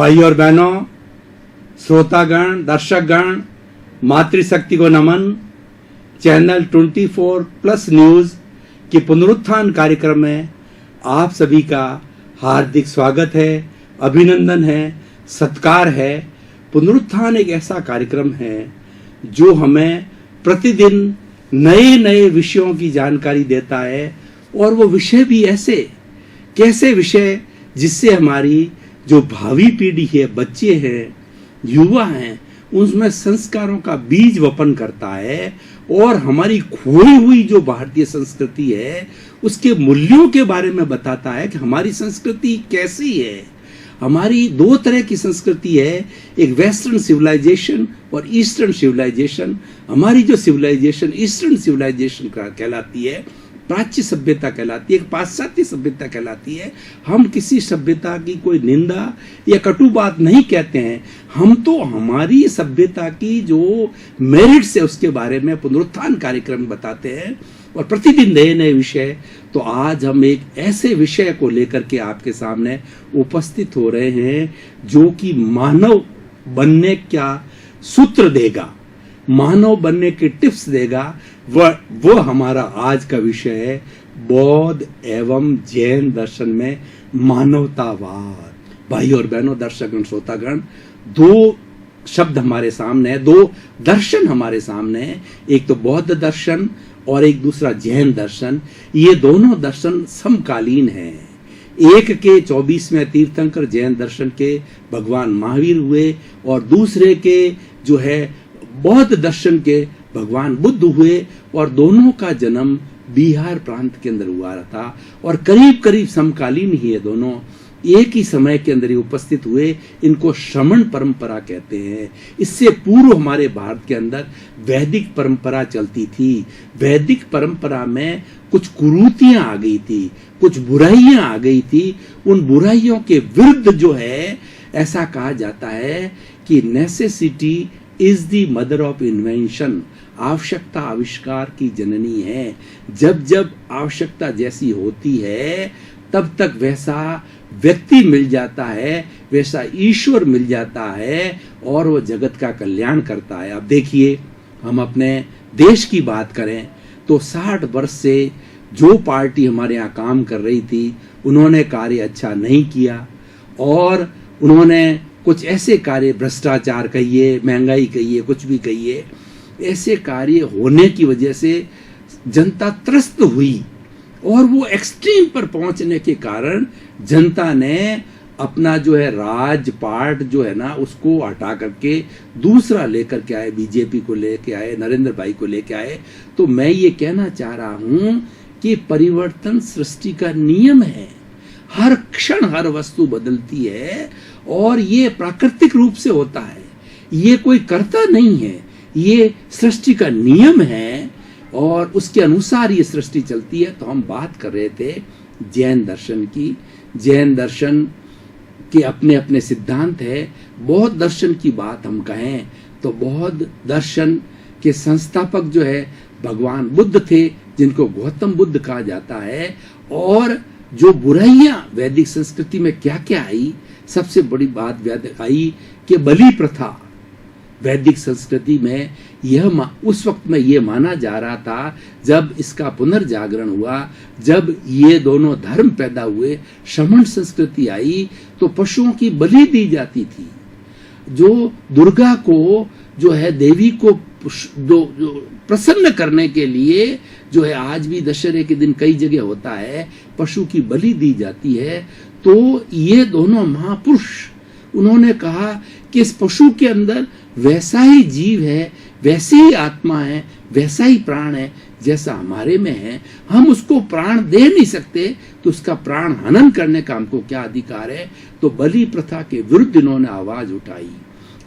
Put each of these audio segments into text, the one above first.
भाई और बहनों, श्रोतागण, दर्शकगण, मातृशक्ति को नमन। चैनल 24+ न्यूज के पुनरुत्थान कार्यक्रम में आप सभी का हार्दिक स्वागत है, अभिनंदन है, सत्कार है। पुनरुत्थान एक ऐसा कार्यक्रम है जो हमें प्रतिदिन नए नए विषयों की जानकारी देता है, और वो विषय भी कैसे विषय जिससे हमारी जो भावी पीढ़ी है, बच्चे हैं, युवा हैं, उसमें संस्कारों का बीज वपन करता है और हमारी खोई हुई जो भारतीय संस्कृति है उसके मूल्यों के बारे में बताता है कि हमारी संस्कृति कैसी है। हमारी दो तरह की संस्कृति है, एक वेस्टर्न सिविलाइजेशन और ईस्टर्न सिविलाइजेशन। हमारी जो सिविलाइजेशन ईस्टर्न सिविलाइजेशन कहलाती है, प्राच्य सभ्यता कहलाती है, एक पाश्चात्य सभ्यता कहलाती है। हम किसी सभ्यता की कोई निंदा या कटु बात नहीं कहते हैं, हम तो हमारी सभ्यता की जो मेरिट्स है उसके बारे में पुनरुत्थान कार्यक्रम बताते हैं और प्रतिदिन नए नए विषय। तो आज हम एक ऐसे विषय को लेकर के आपके सामने उपस्थित हो रहे हैं जो कि मानव बनने का सूत्र देगा, मानव बनने के टिप्स देगा। वो हमारा आज का विषय है, बौद्ध एवं जैन दर्शन में मानवतावाद। भाई और बहनों, दर्शकगण, श्रोतागण, दो शब्द हमारे सामने है, दो दर्शन हमारे सामने है। एक तो बौद्ध दर्शन और एक दूसरा जैन दर्शन। ये दोनों दर्शन समकालीन हैं। एक के 24वें तीर्थंकर जैन दर्शन के भगवान महावीर हुए और दूसरे के जो है बौद्ध दर्शन के भगवान बुद्ध हुए, और दोनों का जन्म बिहार प्रांत के अंदर हुआ था और करीब करीब समकालीन ही है। दोनों एक ही समय के अंदर ही उपस्थित हुए। इनको श्रमण परंपरा कहते हैं। इससे पूर्व हमारे भारत के अंदर वैदिक परंपरा चलती थी। वैदिक परंपरा में कुछ कुरीतियां आ गई थी, कुछ बुराइयां आ गई थी। उन बुराइयों के विरुद्ध जो है, ऐसा कहा जाता है कि necessity is the mother of invention. आवश्यकता आविष्कार की जननी है। जब जब आवश्यकता जैसी होती है तब तक वैसा व्यक्ति मिल जाता है, वैसा ईश्वर मिल जाता है और वो जगत का कल्याण करता है। अब देखिए, हम अपने देश की बात करें तो 60 वर्ष से जो पार्टी हमारे यहाँ काम कर रही थी उन्होंने कार्य अच्छा नहीं किया, और उन्होंने कुछ ऐसे कार्य, भ्रष्टाचार कहिए, महंगाई कहिए, कुछ भी कहिए, ऐसे कार्य होने की वजह से जनता त्रस्त हुई और वो एक्सट्रीम पर पहुंचने के कारण जनता ने अपना जो है राजपाट जो है ना उसको हटा करके दूसरा लेकर के आए, बीजेपी को लेके आए, नरेंद्र भाई को लेके आए। तो मैं ये कहना चाह रहा हूं कि परिवर्तन सृष्टि का नियम है। हर क्षण हर वस्तु बदलती है और ये प्राकृतिक रूप से होता है। ये कोई कर्ता नहीं है, ये सृष्टि का नियम है और उसके अनुसार ये सृष्टि चलती है। तो हम बात कर रहे थे जैन दर्शन की। जैन दर्शन के अपने अपने सिद्धांत है। बौद्ध दर्शन की बात हम कहें तो बौद्ध दर्शन के संस्थापक जो है भगवान बुद्ध थे, जिनको गौतम बुद्ध कहा जाता है। और जो बुराइयां वैदिक संस्कृति में क्या क्या आई, सबसे बड़ी बात आई कि बलि प्रथा। वैदिक संस्कृति में यह उस वक्त में यह माना जा रहा था जब इसका पुनर्जागरण हुआ, जब ये दोनों धर्म पैदा हुए, श्रमण संस्कृति आई, तो पशुओं की बलि दी जाती थी। जो दुर्गा को जो है देवी को जो प्रसन्न करने के लिए जो है आज भी दशहरे के दिन कई जगह होता है, पशु की बलि दी जाती है। तो ये दोनों महापुरुष उन्होंने कहा कि इस पशु के अंदर वैसा ही जीव है, वैसी ही आत्मा है, वैसा ही प्राण है जैसा हमारे में है। हम उसको प्राण दे नहीं सकते तो उसका प्राण हनन करने का हमको क्या अधिकार है। तो बलि प्रथा के विरुद्ध इन्होंने आवाज उठाई।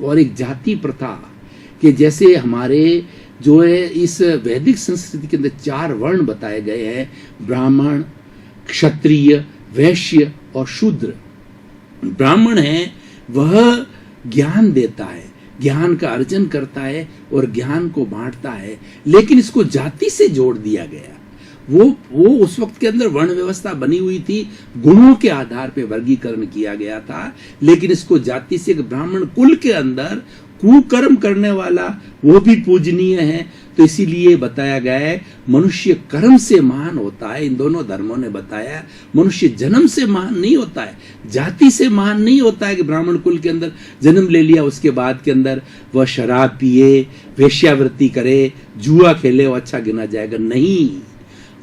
और एक जाति प्रथा कि जैसे हमारे जो है इस वैदिक संस्कृति के अंदर 4 वर्ण बताए गए हैं, ब्राह्मण, क्षत्रिय, वैश्य और शूद्र। ब्राह्मण है वह ज्ञान देता है, ज्ञान का अर्जन करता है और ज्ञान को बांटता है, लेकिन इसको जाति से जोड़ दिया गया। वो उस वक्त के अंदर वर्ण व्यवस्था बनी हुई थी, गुणों के आधार पे वर्गीकरण किया गया था। लेकिन इसको जाति से ब्राह्मण कुल के अंदर कुकर्म करने वाला वो भी पूजनीय है। तो इसीलिए बताया गया है मनुष्य कर्म से महान होता है। इन दोनों धर्मों ने बताया मनुष्य जन्म से महान नहीं होता है, जाति से महान नहीं होता है कि ब्राह्मण कुल के अंदर जन्म ले लिया उसके बाद के अंदर वह शराब पिए, वेश्यावृत्ति करे, जुआ खेले, वो अच्छा गिना जाएगा। नहीं,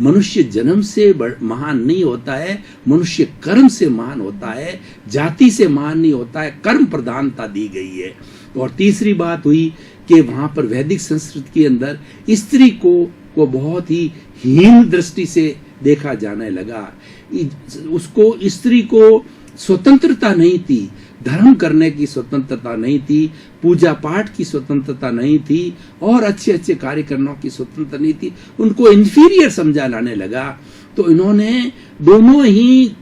मनुष्य जन्म से महान नहीं होता है, मनुष्य कर्म से महान होता है, जाति से महान नहीं होता है। कर्म प्रधानता दी गई है। और तीसरी बात हुई कि वहां पर वैदिक संस्कृति के अंदर स्त्री को बहुत ही हीन दृष्टि से देखा जाने लगा। उसको, स्त्री को स्वतंत्रता नहीं थी, धर्म करने की स्वतंत्रता नहीं थी, पूजा पाठ की स्वतंत्रता नहीं थी, और अच्छे अच्छे कार्य करने की स्वतंत्रता नहीं थी। उनको इंफीरियर समझा लाने लगा। तो इन्होंने दोनों ही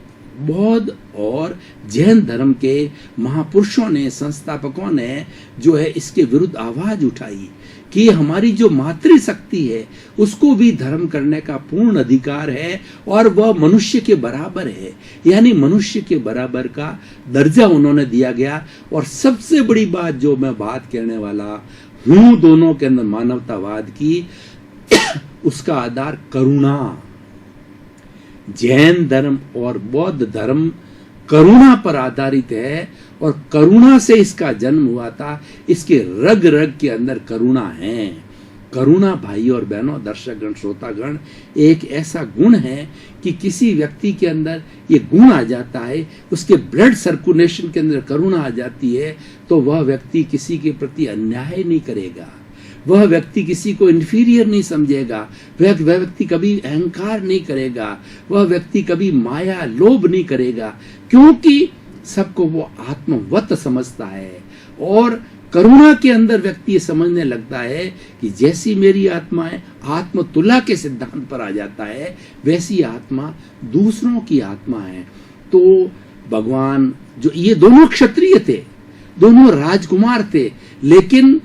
बौद्ध और जैन धर्म के महापुरुषों ने, संस्थापकों ने जो है इसके विरुद्ध आवाज उठाई कि हमारी जो मातृशक्ति है उसको भी धर्म करने का पूर्ण अधिकार है और वह मनुष्य के बराबर है। यानी मनुष्य के बराबर का दर्जा उन्होंने दिया गया। और सबसे बड़ी बात जो मैं बात कहने वाला हूं दोनों के अंदर मानवतावाद की, उसका आधार करुणा। जैन धर्म और बौद्ध धर्म करुणा पर आधारित है और करुणा से इसका जन्म हुआ था। इसके रग रग के अंदर करुणा है। करुणा भाई और बहनों, दर्शकगण, श्रोतागण, एक ऐसा गुण है कि किसी व्यक्ति के अंदर ये गुण आ जाता है, उसके ब्लड सर्कुलेशन के अंदर करुणा आ जाती है, तो वह व्यक्ति किसी के प्रति अन्याय नहीं करेगा, वह व्यक्ति किसी को इंफीरियर नहीं समझेगा, वह व्यक्ति कभी अहंकार नहीं करेगा, वह व्यक्ति कभी माया लोभ नहीं करेगा, क्योंकि सबको वो आत्मवत समझता है। और करुणा के अंदर व्यक्ति ये समझने लगता है कि जैसी मेरी आत्मा है, आत्म तुला के सिद्धांत पर आ जाता है, वैसी आत्मा दूसरों की आत्मा है। तो भगवान, जो ये दोनों क्षत्रिय थे, दोनों राजकुमार थे, लेकिन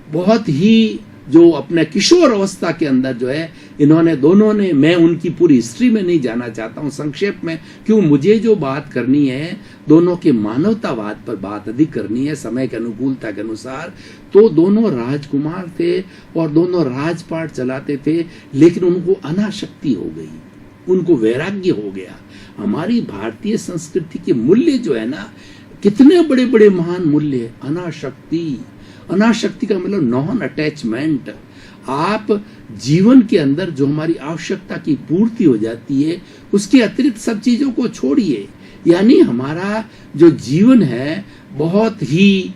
बहुत ही जो अपने किशोर अवस्था के अंदर जो है इन्होंने दोनों ने, मैं उनकी पूरी हिस्ट्री में नहीं जाना चाहता हूं, संक्षेप में, क्यों मुझे जो बात करनी है दोनों के मानवतावाद पर बात अधिक करनी है समय के अनुकूलता के अनुसार। तो दोनों राजकुमार थे और दोनों राजपाट चलाते थे, लेकिन उनको अनाशक्ति हो गई, उनको वैराग्य हो गया। हमारी भारतीय संस्कृति के मूल्य जो है ना, कितने बड़े बड़े महान मूल्य है। अनाशक्ति, अनाशक्ति का मतलब नॉन अटैचमेंट। आप जीवन के अंदर जो हमारी आवश्यकता की पूर्ति हो जाती है, उसके अतिरिक्त सब चीजों को छोड़िए। यानी हमारा जो जीवन है बहुत ही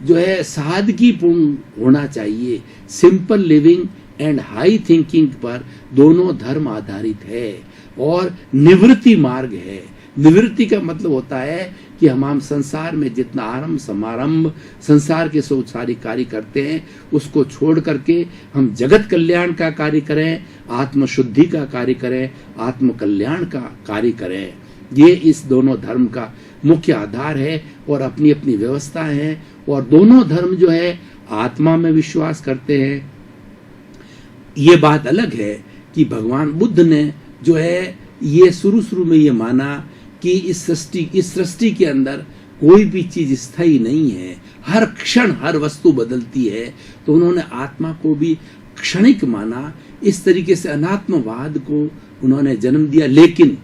जो है सादगीपूर्ण होना चाहिए। Simple living and high thinking पर दोनों धर्म आधारित है और निवृत्ति मार्ग है। निवृत्ति का मतलब होता है कि हम संसार में जितना आरंभ समारंभ संसार के सो सारे कार्य करते हैं उसको छोड़ करके हम जगत कल्याण का कार्य करें, आत्म शुद्धि का कार्य करें, आत्म कल्याण का कार्य करें। ये इस दोनों धर्म का मुख्य आधार है और अपनी अपनी व्यवस्था है। और दोनों धर्म जो है आत्मा में विश्वास करते हैं। ये बात अलग है कि भगवान बुद्ध ने जो है ये शुरू में ये माना कि इस सृष्टि के अंदर कोई भी चीज स्थायी नहीं है, हर क्षण हर वस्तु बदलती है। तो उन्होंने आत्मा को भी क्षणिक माना। इस तरीके से अनात्मवाद को उन्होंने जन्म दिया। लेकिन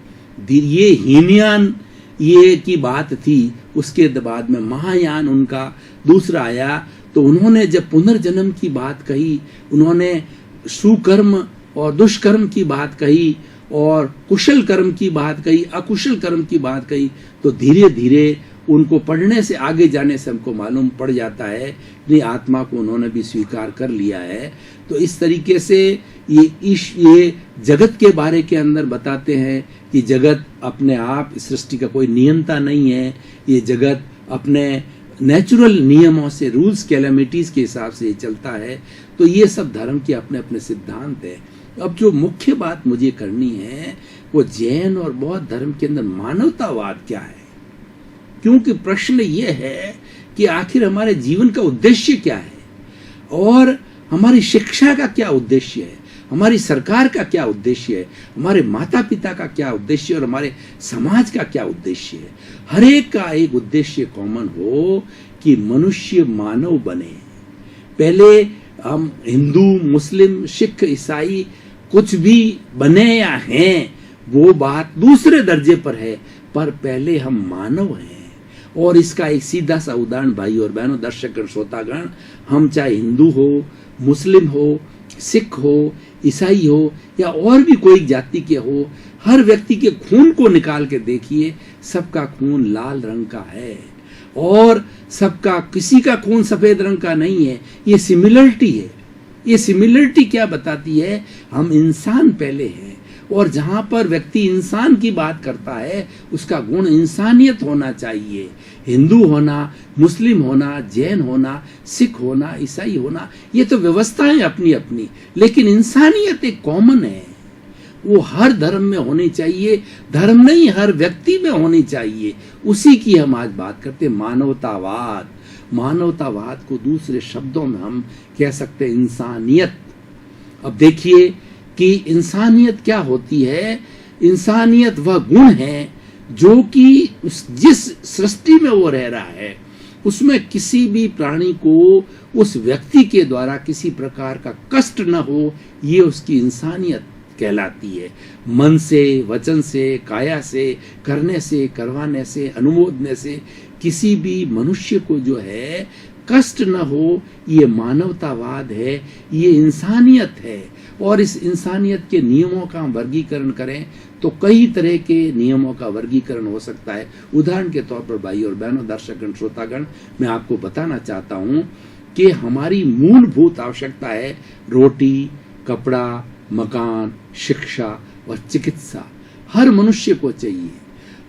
ये हीनयान ये की बात थी, उसके बाद में महायान उनका दूसरा आया। तो उन्होंने जब पुनर्जन्म की बात कही, उन्होंने सुकर्म और दुष्कर्म की बात कही और कुशल कर्म की बात कही, अकुशल कर्म की बात कही, तो धीरे धीरे उनको पढ़ने से आगे जाने से हमको मालूम पड़ जाता है कि आत्मा को उन्होंने भी स्वीकार कर लिया है। तो इस तरीके से ये जगत के बारे के अंदर बताते हैं कि जगत अपने आप, सृष्टि का कोई नियंता नहीं है, ये जगत अपने नेचुरल नियमों से, रूल्स कैलेमिटीज के हिसाब से चलता है। तो ये सब धर्म के अपने अपने सिद्धांत है। अब जो मुख्य बात मुझे करनी है वो जैन और बौद्ध धर्म के अंदर मानवतावाद क्या है। क्योंकि प्रश्न ये है कि आखिर हमारे जीवन का उद्देश्य क्या है और हमारी शिक्षा का क्या उद्देश्य है, हमारी सरकार का क्या उद्देश्य है, हमारे माता पिता का क्या उद्देश्य है और हमारे समाज का क्या उद्देश्य है। हर एक का एक उद्देश्य कॉमन हो कि मनुष्य मानव बने। पहले हम हिंदू, मुस्लिम, सिख, ईसाई कुछ भी बने या हैं वो बात दूसरे दर्जे पर है, पर पहले हम मानव हैं। और इसका एक सीधा सा उदाहरण भाई और बहनों, दर्शक श्रोतागण, हम चाहे हिंदू हो, मुस्लिम हो, सिख हो, ईसाई हो या और भी कोई जाति के हो, हर व्यक्ति के खून को निकाल के देखिए, सबका खून लाल रंग का है और सबका, किसी का खून सफेद रंग का नहीं है। ये सिमिलरिटी है। ये सिमिलरिटी क्या बताती है? हम इंसान पहले हैं, और जहां पर व्यक्ति इंसान की बात करता है उसका गुण इंसानियत होना चाहिए। हिंदू होना, मुस्लिम होना, जैन होना, सिख होना, ईसाई होना, ये तो व्यवस्थाएं अपनी अपनी, लेकिन इंसानियत एक कॉमन है, वो हर धर्म में होनी चाहिए। धर्म नहीं, हर व्यक्ति में होनी चाहिए। उसी की हम आज बात करते हैं, मानवतावाद। मानवतावाद को दूसरे शब्दों में हम कह सकते हैं इंसानियत। अब देखिए कि इंसानियत क्या होती है। इंसानियत वह गुण है जो कि जिस सृष्टि में वो रह रहा है उसमें किसी भी प्राणी को उस व्यक्ति के द्वारा किसी प्रकार का कष्ट न हो, ये उसकी इंसानियत कहलाती है। मन से, वचन से, काया से, करने से, करवाने से, अनुमोदने से किसी भी मनुष्य को जो है कष्ट न हो, ये मानवतावाद है, ये इंसानियत है। और इस इंसानियत के नियमों का वर्गीकरण करें तो कई तरह के नियमों का वर्गीकरण हो सकता है। उदाहरण के तौर पर भाई और बहनों, दर्शकगण, श्रोतागण, मैं आपको बताना चाहता हूं कि हमारी मूलभूत आवश्यकता है रोटी, कपड़ा, मकान, शिक्षा और चिकित्सा। हर मनुष्य को चाहिए,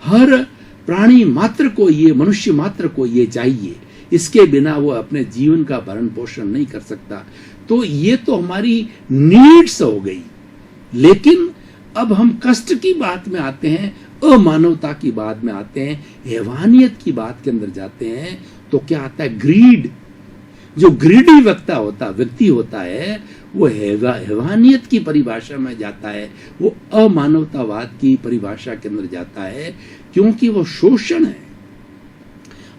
हर प्राणी मात्र को, ये मनुष्य मात्र को ये चाहिए। इसके बिना वो अपने जीवन का भरण पोषण नहीं कर सकता। तो ये तो हमारी नीड्स हो गई। लेकिन अब हम कष्ट की बात में आते हैं, अमानवता की बात में आते हैं, हैवानियत की बात के अंदर जाते हैं, तो क्या आता है? ग्रीड। जो ग्रीडी व्यक्ति होता है वो हैवानियत की परिभाषा में जाता है, वो अमानवतावाद की परिभाषा के अंदर जाता है, क्योंकि वो शोषण है।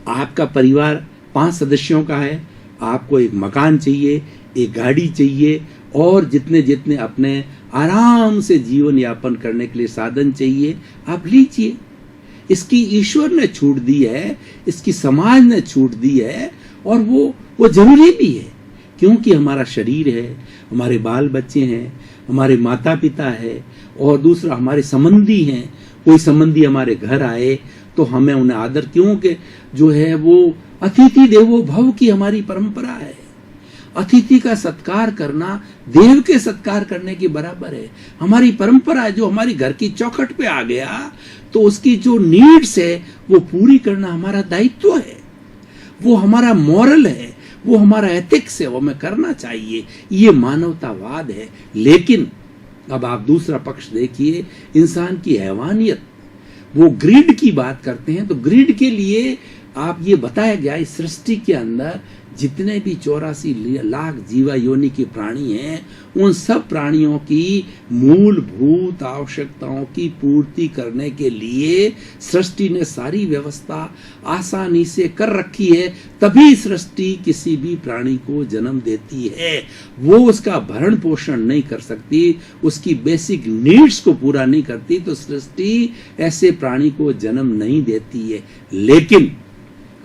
आपका परिवार 5 सदस्यों का है, आपको एक मकान चाहिए, एक गाड़ी चाहिए और जितने जितने अपने आराम से जीवन यापन करने के लिए साधन चाहिए, आप लीजिए। इसकी ईश्वर ने छूट दी है, इसकी समाज ने छूट दी है, और वो जरूरी भी है, क्योंकि हमारा शरीर है, हमारे बाल बच्चे हैं, हमारे माता पिता है, और दूसरा हमारे संबंधी हैं। कोई संबंधी हमारे घर आए तो हमें उन्हें आदर, क्योंकि जो है वो अतिथि देवो भव की हमारी परंपरा है। अतिथि का सत्कार करना देव के सत्कार करने के बराबर है। हमारी परंपरा है, जो हमारी घर की चौखट पे आ गया तो उसकी जो नीड्स है वो पूरी करना हमारा दायित्व है, वो हमारा मॉरल है, वो हमारा एथिक्स है, वो हमें करना चाहिए। ये मानवतावाद है। लेकिन अब आप दूसरा पक्ष देखिए, इंसान की हैवानियत। वो ग्रिड की बात करते हैं, तो ग्रिड के लिए आप ये बताया गया इस सृष्टि के अंदर जितने भी 84 लाख जीवा योनि के प्राणी हैं, उन सब प्राणियों की मूलभूत आवश्यकताओं की पूर्ति करने के लिए सृष्टि ने सारी व्यवस्था आसानी से कर रखी है। तभी सृष्टि किसी भी प्राणी को जन्म देती है। वो उसका भरण पोषण नहीं कर सकती, उसकी बेसिक नीड्स को पूरा नहीं करती, तो सृष्टि ऐसे प्राणी को जन्म नहीं देती है। लेकिन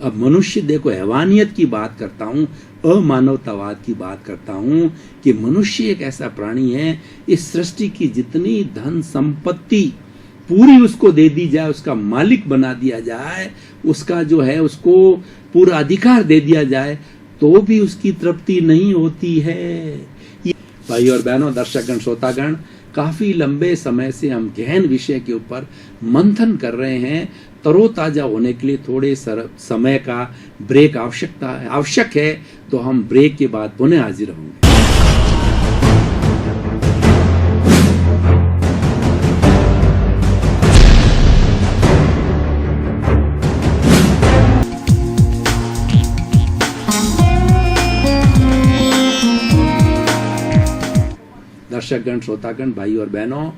अब मनुष्य, देखो, हैवानियत की बात करता हूं, अमानवतावाद की बात करता हूं कि मनुष्य एक ऐसा प्राणी है, इस सृष्टि की जितनी धन संपत्ति पूरी उसको दे दी जाए, उसका मालिक बना दिया जाए, उसका जो है उसको पूरा अधिकार दे दिया जाए, तो भी उसकी तृप्ति नहीं होती है। भाई और बहनों, दर्शकगण, श्रोतागण, काफी लंबे समय से हम गहन विषय के ऊपर मंथन कर रहे हैं। तरोताजा होने के लिए थोड़े समय का ब्रेक आवश्यक है, तो हम ब्रेक के बाद पुनः हाजिर होंगे। दर्शकगण, श्रोतागण, भाई और बहनों,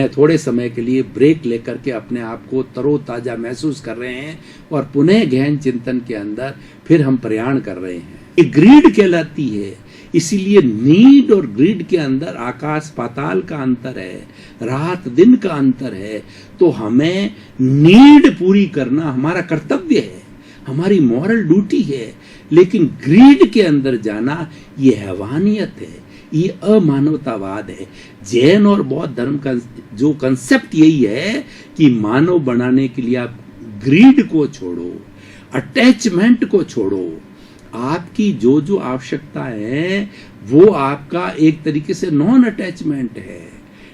थोड़े समय के लिए ब्रेक लेकर के अपने आप को तरोताजा महसूस कर रहे हैं और पुनः गहन चिंतन के अंदर फिर हम प्रयाण कर रहे हैं। ये ग्रीड कहलाती है। इसीलिए नीड और ग्रीड के अंदर आकाश पाताल का अंतर है, रात दिन का अंतर है। तो हमें नीड पूरी करना हमारा कर्तव्य है, हमारी मॉरल ड्यूटी है। लेकिन ग्रीड के अंदर जाना ये हैवानियत है, ये अमानवतावाद है। जैन और बौद्ध धर्म का जो कंसेप्ट यही है कि मानव बनाने के लिए आप ग्रीड को छोड़ो, अटैचमेंट को छोड़ो। आपकी जो जो आवश्यकता है वो आपका एक तरीके से नॉन अटैचमेंट है,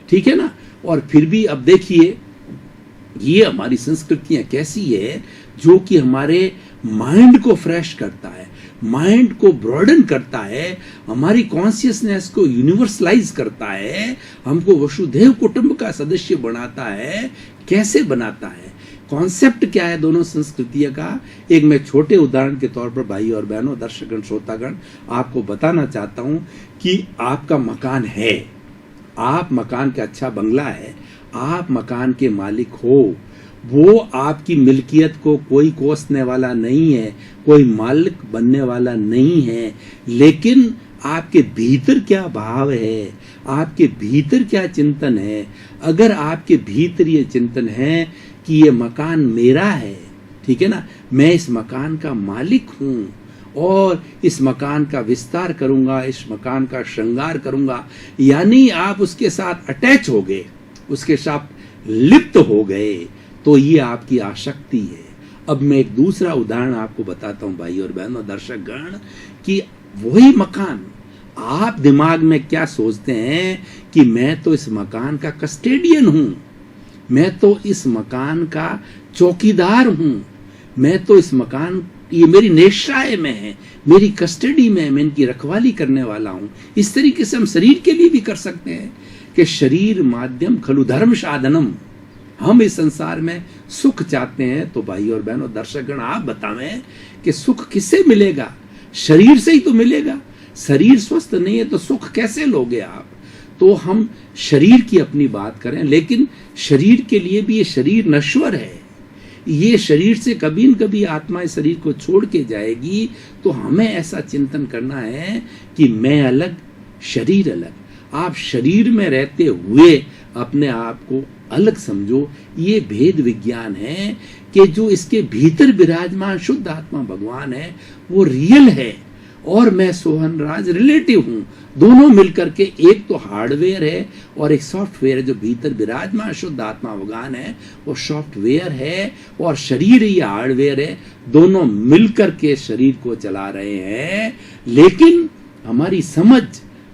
ठीक है ना। और फिर भी अब देखिए ये हमारी संस्कृतियां कैसी है जो कि हमारे माइंड को फ्रेश करता है, माइंड को ब्रॉडन करता है, हमारी कॉन्शियसनेस को यूनिवर्सलाइज करता है, हमको वसुधैव कुटुंब का सदस्य बनाता है। कैसे बनाता है, कॉन्सेप्ट क्या है दोनों संस्कृतियों का, एक मैं छोटे उदाहरण के तौर पर भाई और बहनों, दर्शकगण, श्रोतागण आपको बताना चाहता हूं कि आपका मकान है, आप मकान का अच्छा बंगला है, आप मकान के मालिक हो, वो आपकी मिल्कियत को कोई कोसने वाला नहीं है, कोई मालिक बनने वाला नहीं है। लेकिन आपके भीतर क्या भाव है, आपके भीतर क्या चिंतन है। अगर आपके भीतर ये चिंतन है कि ये मकान मेरा है, ठीक है ना, मैं इस मकान का मालिक हूं और इस मकान का विस्तार करूंगा, इस मकान का श्रृंगार करूंगा, यानी आप उसके साथ अटैच हो गए, उसके साथ लिप्त हो गए, तो ये आपकी आसक्ति है। अब मैं एक दूसरा उदाहरण आपको बताता हूं भाई और बहनों, दर्शकगण, कि वही मकान आप दिमाग में क्या सोचते हैं कि मैं तो इस मकान का कस्टेडियन हूं, मैं तो इस मकान का चौकीदार हूं, मैं तो इस मकान, ये मेरी नेशाए में है, मेरी कस्टडी में है, मैं इनकी रखवाली करने वाला हूं। इस तरीके से हम शरीर के लिए भी कर सकते हैं कि शरीर माध्यम खलु धर्म साधनम। हम इस संसार में सुख चाहते हैं, तो भाई और बहनों, दर्शकगण आप बतावें कि सुख किससे मिलेगा? शरीर से ही तो मिलेगा। शरीर स्वस्थ नहीं है तो सुख कैसे लोगे आप? तो हम शरीर की अपनी बात करें, लेकिन शरीर के लिए भी ये शरीर नश्वर है, ये शरीर से कभी न कभी आत्मा इस शरीर को छोड़ के जाएगी। तो हमें ऐसा चिंतन करना है कि मैं अलग, शरीर अलग। आप शरीर में रहते हुए अपने आप को अलग समझो। ये भेद विज्ञान है कि जो इसके भीतर विराजमान शुद्ध आत्मा भगवान है वो रियल है और मैं सोहन राज रिलेटिव हूं। दोनों मिलकर के एक तो हार्डवेयर है और एक सॉफ्टवेयर है। जो भीतर विराजमान शुद्ध आत्मा भगवान है वो सॉफ्टवेयर है और शरीर ही हार्डवेयर है। दोनों मिलकर के शरीर को चला रहे हैं, लेकिन हमारी समझ,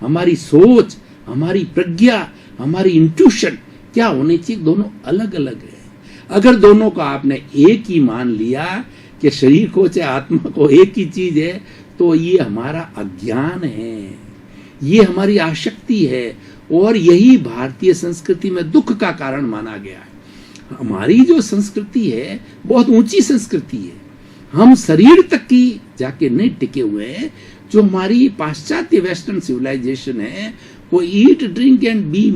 हमारी सोच, हमारी प्रज्ञा, हमारी इंट्यूशन क्या होनी चाहिए, दोनों अलग अलग है। अगर दोनों को आपने एक ही मान लिया कि शरीर को चाहे आत्मा को एक ही चीज है, तो ये हमारा अज्ञान है, ये हमारी आसक्ति है और यही भारतीय संस्कृति में दुख का कारण माना गया है। हमारी जो संस्कृति है बहुत ऊंची संस्कृति है, हम शरीर तक की जाके नहीं टिके हुए हैं। जो हमारी पाश्चात्य वेस्टर्न सिविलाइजेशन है वो eat drink and B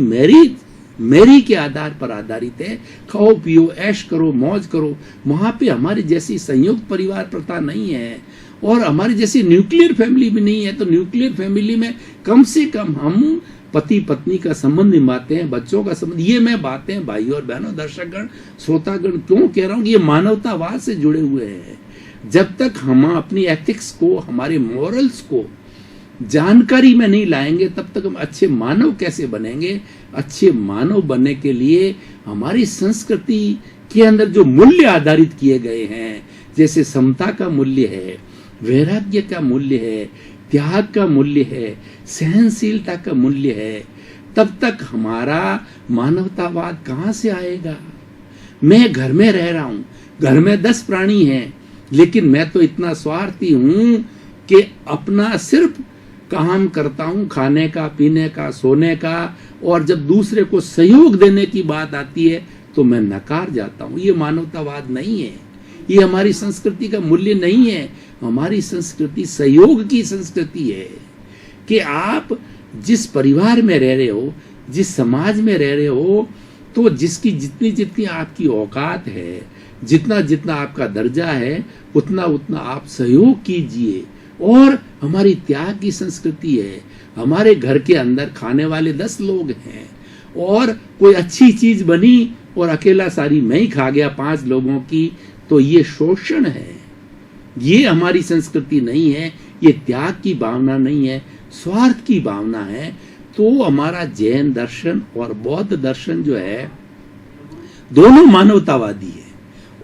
Mary के आधार पर आधारित है। खाओ पियो, ऐश करो, मौज करो। वहां पे हमारी जैसी संयुक्त परिवार प्रथा नहीं है और हमारी जैसी न्यूक्लियर फैमिली भी नहीं है। तो न्यूक्लियर फैमिली में कम से कम हम पति पत्नी का संबंध निभाते हैं, बच्चों का संबंध। ये मैं बातें भाई और बहनों, दर्शकगण, श्रोतागण क्यों कह रहा हूं, ये मानवतावाद से जुड़े हुए हैं। जब तक हम अपनी एथिक्स को, हमारे मॉरल्स को जानकारी में नहीं लाएंगे तब तक हम अच्छे मानव कैसे बनेंगे। अच्छे मानव बनने के लिए हमारी संस्कृति के अंदर जो मूल्य आधारित किए गए हैं, जैसे समता का मूल्य है, वैराग्य का मूल्य है, त्याग का मूल्य है, सहनशीलता का मूल्य है, तब तक हमारा मानवतावाद कहां से आएगा। मैं घर में रह रहा हूं, घर में 10 प्राणी हैं, लेकिन मैं तो इतना स्वार्थी हूं कि अपना सिर्फ काम करता हूं, खाने का, पीने का, सोने का, और जब दूसरे को सहयोग देने की बात आती है तो मैं नकार जाता हूं। ये मानवतावाद नहीं है, ये हमारी संस्कृति का मूल्य नहीं है। हमारी संस्कृति सहयोग की संस्कृति है कि आप जिस परिवार में रह रहे हो, जिस समाज में रह रहे हो, तो जिसकी जितनी जितनी आपकी औकात है, जितना जितना आपका दर्जा है, उतना उतना आप सहयोग कीजिए। और हमारी त्याग की संस्कृति है, हमारे घर के अंदर खाने वाले 10 लोग हैं और कोई अच्छी चीज बनी और अकेला सारी मैं ही खा गया 5 लोगों की, तो ये शोषण है, ये हमारी संस्कृति नहीं है, ये त्याग की भावना नहीं है, स्वार्थ की भावना है। तो हमारा जैन दर्शन और बौद्ध दर्शन जो है दोनों मानवतावादी है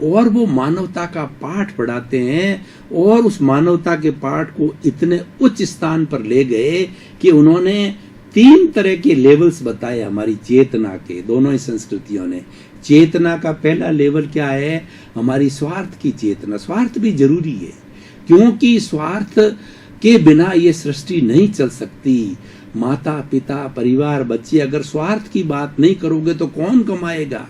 और वो मानवता का पाठ पढ़ाते हैं और उस मानवता के पाठ को इतने उच्च स्थान पर ले गए कि उन्होंने 3 तरह के लेवल्स बताए हमारी चेतना के, दोनों ही संस्कृतियों ने। चेतना का पहला लेवल क्या है? हमारी स्वार्थ की चेतना। स्वार्थ भी जरूरी है क्योंकि स्वार्थ के बिना ये सृष्टि नहीं चल सकती। माता पिता परिवार बच्चे अगर स्वार्थ की बात नहीं करोगे तो कौन कमाएगा?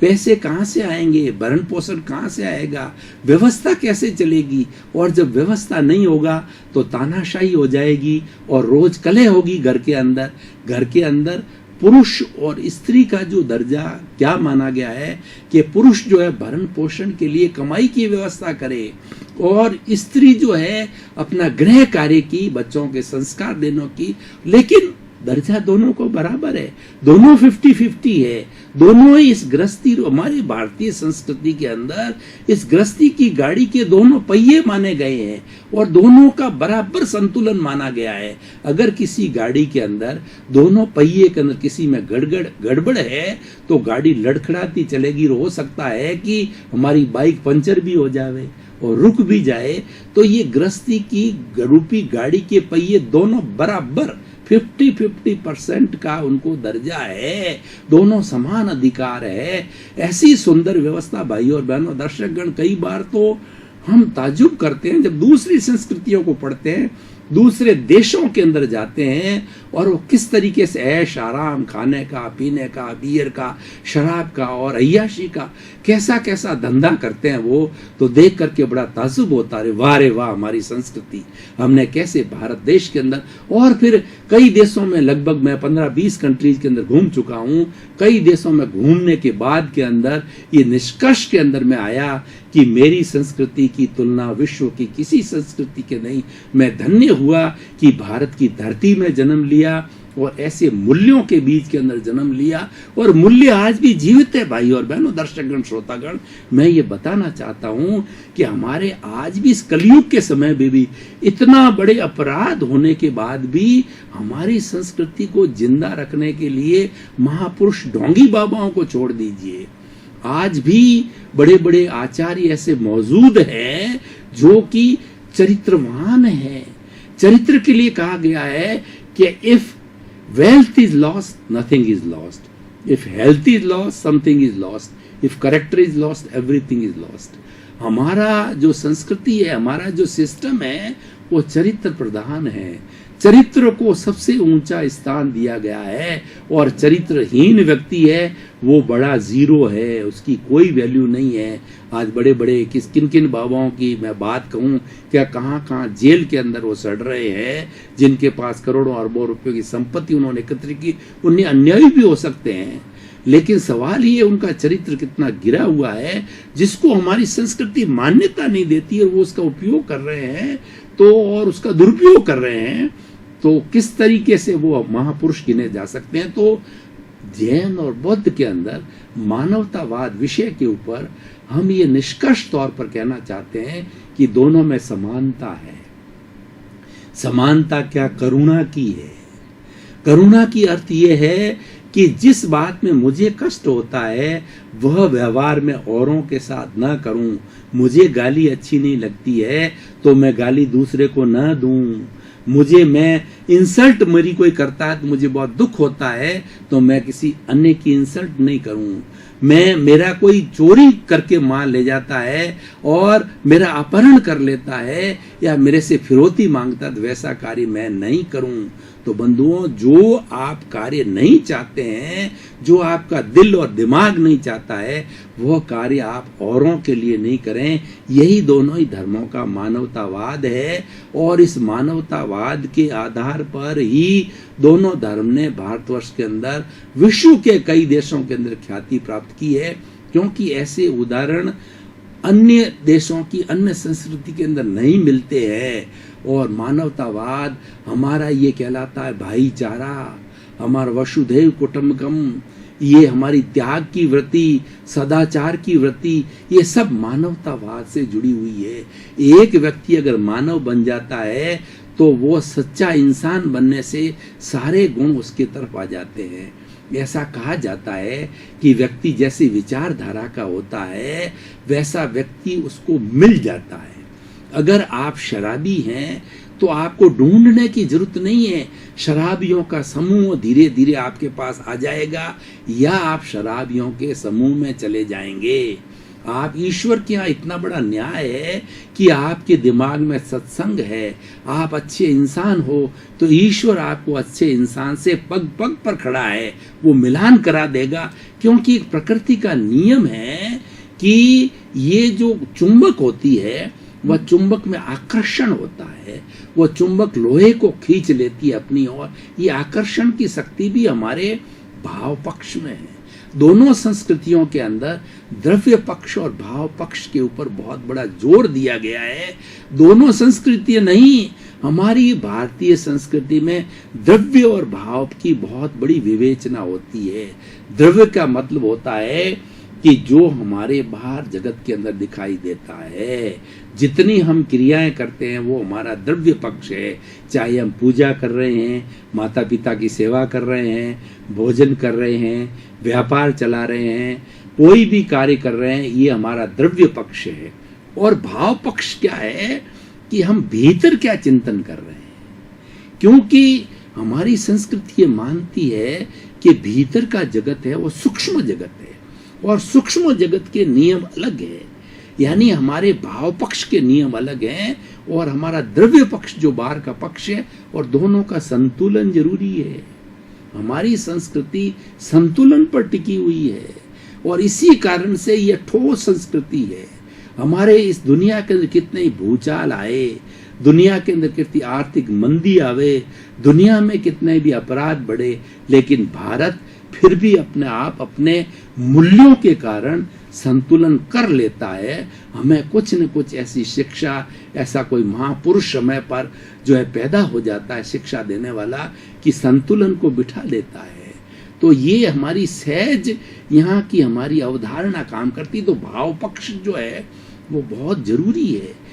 पैसे कहाँ से आएंगे? भरण पोषण कहाँ से आएगा? व्यवस्था कैसे चलेगी? और जब व्यवस्था नहीं होगा तो तानाशाही हो जाएगी और रोज कलह होगी घर के अंदर। घर के अंदर पुरुष और स्त्री का जो दर्जा क्या माना गया है कि पुरुष जो है भरण पोषण के लिए कमाई की व्यवस्था करे और स्त्री जो है अपना गृह कार्य की, बच्चों के संस्कार देने की। लेकिन दर्जा दोनों को बराबर है, दोनों 50-50 है। दोनों ही इस गृहस्थी, हमारी भारतीय संस्कृति के अंदर इस गृहस्थी की गाड़ी के दोनों पहिए माने गए हैं और दोनों का बराबर संतुलन माना गया है। अगर किसी गाड़ी के अंदर दोनों पहिए के अंदर किसी में गड़बड़ है तो गाड़ी लड़खड़ाती चलेगी। हो सकता है कि हमारी बाइक पंचर भी हो जाए और रुक भी जाए। तो ये गृहस्थी की रूपी गाड़ी के पहिए दोनों बराबर 50-50% का उनको दर्जा है, दोनों समान अधिकार है। ऐसी सुंदर व्यवस्था भाई और बहनों, दर्शकगण, कई बार तो हम ताज्जुब करते हैं जब दूसरी संस्कृतियों को पढ़ते हैं, दूसरे देशों के अंदर जाते हैं और वो किस तरीके से ऐश आराम, खाने का, पीने का, बियर का, शराब का और अय्याशी का कैसा कैसा धंधा करते हैं वो तो देख करके बड़ा ताज्जुब होता है। वाह रे वाह, हमारी संस्कृति हमने कैसे भारत देश के अंदर और फिर कई देशों में, लगभग मैं 15-20 कंट्रीज के अंदर घूम चुका हूँ। कई देशों में घूमने के बाद के अंदर ये निष्कर्ष के अंदर में आया कि मेरी संस्कृति की तुलना विश्व की किसी संस्कृति के नहीं। मैं धन्य हुआ कि भारत की धरती में जन्म लिया और ऐसे मूल्यों के बीच के अंदर जन्म लिया और मूल्य आज भी जीवित है। भाई और बहनों, दर्शकगण, श्रोतागण, मैं ये बताना चाहता हूं कि हमारे आज भी इस कलयुग के समय में भी इतना बड़े अपराध होने के बाद भी हमारी संस्कृति को जिंदा रखने के लिए महापुरुष ढोंगी बाबाओं को छोड़ दीजिए, आज भी बड़े बड़े आचार्य ऐसे मौजूद हैं जो कि चरित्रवान हैं। चरित्र के लिए कहा गया है कि if wealth is lost, nothing is lost. If health is lost, something is lost. If character is lost, everything is lost. हमारा जो संस्कृति है, हमारा जो सिस्टम है, वो चरित्र प्रधान है। चरित्र को सबसे ऊंचा स्थान दिया गया है और चरित्रहीन व्यक्ति है वो बड़ा जीरो है, उसकी कोई वैल्यू नहीं है। आज बड़े बड़े किन किन बाबाओं की मैं बात कहूँ, क्या कहाँ जेल के अंदर वो सड़ रहे हैं, जिनके पास करोड़ों अरबों रुपयों की संपत्ति उन्होंने एकत्रित की। उन्हें अन्यायी भी हो सकते हैं, लेकिन सवाल ये उनका चरित्र कितना गिरा हुआ है जिसको हमारी संस्कृति मान्यता नहीं देती और वो उसका उपयोग कर रहे हैं तो और उसका दुरुपयोग कर रहे हैं, तो किस तरीके से वो महापुरुष गिने जा सकते हैं। तो जैन और बौद्ध के अंदर मानवतावाद विषय के ऊपर हम ये निष्कर्ष तौर पर कहना चाहते हैं कि दोनों में समानता है। समानता क्या? करुणा की है। करुणा की अर्थ ये है कि जिस बात में मुझे कष्ट होता है वह व्यवहार में औरों के साथ न करूं। मुझे गाली अच्छी नहीं लगती है तो मैं गाली दूसरे को न दूं। मैं इंसल्ट मेरी कोई करता है तो मुझे बहुत दुख होता है तो मैं किसी अन्य की इंसल्ट नहीं करूं। मेरा कोई चोरी करके माल ले जाता है और मेरा अपहरण कर लेता है या मेरे से फिरौती मांगता है तो वैसा कार्य मैं नहीं करूं। तो बंधुओं, जो आप कार्य नहीं चाहते हैं, जो आपका दिल और दिमाग नहीं चाहता है, वह कार्य आप औरों के लिए नहीं करें। यही दोनों ही धर्मों का मानवतावाद है और इस मानवतावाद के आधार आधार पर ही दोनों धर्म ने भारतवर्ष के अंदर विश्व के कई देशों के अंदर ख्याति प्राप्त की है, क्योंकि ऐसे उदाहरण अन्य देशों की अन्य संस्कृति के अंदर नहीं मिलते हैं। और मानवतावाद हमारा ये कहलाता है भाईचारा, हमारा वसुधैव कुटुंबकम, ये हमारी त्याग की वृत्ति, सदाचार की वृत्ति, ये सब मानवतावाद से जुड़ी हुई है। एक व्यक्ति अगर मानव बन जाता है तो वो सच्चा इंसान बनने से सारे गुण उसके तरफ आ जाते हैं। ऐसा कहा जाता है कि व्यक्ति जैसी विचारधारा का होता है वैसा व्यक्ति उसको मिल जाता है। अगर आप शराबी हैं तो आपको ढूंढने की जरूरत नहीं है, शराबियों का समूह धीरे धीरे आपके पास आ जाएगा, या आप शराबियों के समूह में चले जाएंगे। आप ईश्वर के यहाँ इतना बड़ा न्याय है कि आपके दिमाग में सत्संग है, आप अच्छे इंसान हो तो ईश्वर आपको अच्छे इंसान से पग पग पर खड़ा है, वो मिलान करा देगा। क्योंकि प्रकृति का नियम है कि ये जो चुंबक होती है वह चुंबक में आकर्षण होता है, वह चुंबक लोहे को खींच लेती है अपनी ओर। ये आकर्षण की शक्ति भी हमारे भाव पक्ष में है। दोनों संस्कृतियों के अंदर द्रव्य पक्ष और भाव पक्ष के ऊपर बहुत बड़ा जोर दिया गया है। दोनों संस्कृतियां नहीं, हमारी भारतीय संस्कृति में द्रव्य और भाव की बहुत बड़ी विवेचना होती है। द्रव्य का मतलब होता है कि जो हमारे बाहर जगत के अंदर दिखाई देता है, जितनी हम क्रियाएं करते हैं वो हमारा द्रव्य पक्ष है। चाहे हम पूजा कर रहे हैं, माता पिता की सेवा कर रहे हैं, भोजन कर रहे हैं, व्यापार चला रहे हैं, कोई भी कार्य कर रहे हैं, ये हमारा द्रव्य पक्ष है। और भाव पक्ष क्या है कि हम भीतर क्या चिंतन कर रहे हैं। क्योंकि हमारी संस्कृति ये मानती है कि भीतर का जगत है वो सूक्ष्म जगत है, और सूक्ष्म जगत के नियम अलग है, यानी हमारे भाव पक्ष के नियम अलग हैं और हमारा द्रव्य पक्ष जो बाहर का पक्ष है, और दोनों का संतुलन जरूरी है। हमारी संस्कृति संतुलन पर टिकी हुई है और इसी कारण से यह ठोस संस्कृति है। हमारे इस दुनिया के अंदर कितने भूचाल आए, दुनिया के अंदर कितनी आर्थिक मंदी आवे, दुनिया में कितने भी अपराध बढ़े, लेकिन भारत फिर भी अपने आप अपने मूल्यों के कारण संतुलन कर लेता है। हमें कुछ न कुछ ऐसी शिक्षा, ऐसा कोई महापुरुष समय पर जो है पैदा हो जाता है शिक्षा देने वाला, कि संतुलन को बिठा लेता है। तो ये हमारी सहज यहाँ की हमारी अवधारणा काम करती। तो भाव पक्ष जो है वो बहुत जरूरी है।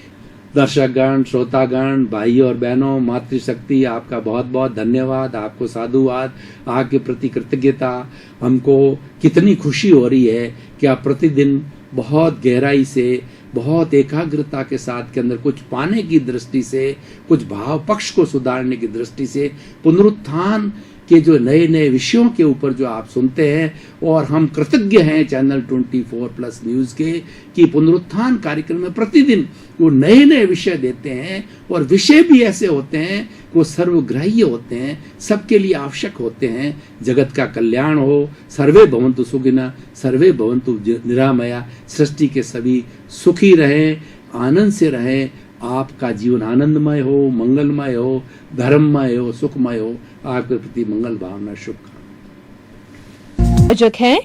दर्शकगण, श्रोतागण, भाई और बहनों, मातृशक्ति आपका बहुत बहुत धन्यवाद, आपको साधुवाद, आपके प्रति कृतज्ञता। हमको कितनी खुशी हो रही है कि आप प्रतिदिन बहुत गहराई से, बहुत एकाग्रता के साथ के अंदर कुछ पाने की दृष्टि से, कुछ भाव पक्ष को सुधारने की दृष्टि से पुनरुत्थान के जो नए नए विषयों के ऊपर जो आप सुनते हैं, और हम कृतज्ञ हैं चैनल 24+ न्यूज के कि पुनरुत्थान कार्यक्रम में प्रतिदिन वो नए नए विषय देते हैं, और विषय भी ऐसे होते हैं वो सर्वग्राह्य होते हैं, सबके लिए आवश्यक होते हैं। जगत का कल्याण हो, सर्वे भवन्तु सुखिनः, सर्वे भवन्तु निरामया, सृष्टि के सभी सुखी रहें, आनंद से रहें, आपका जीवन आनंदमय हो, मंगलमय हो, धर्ममय हो, सुखमय हो। आपके प्रति मंगल भावना, शुभकामनाएं। आयोजक हैं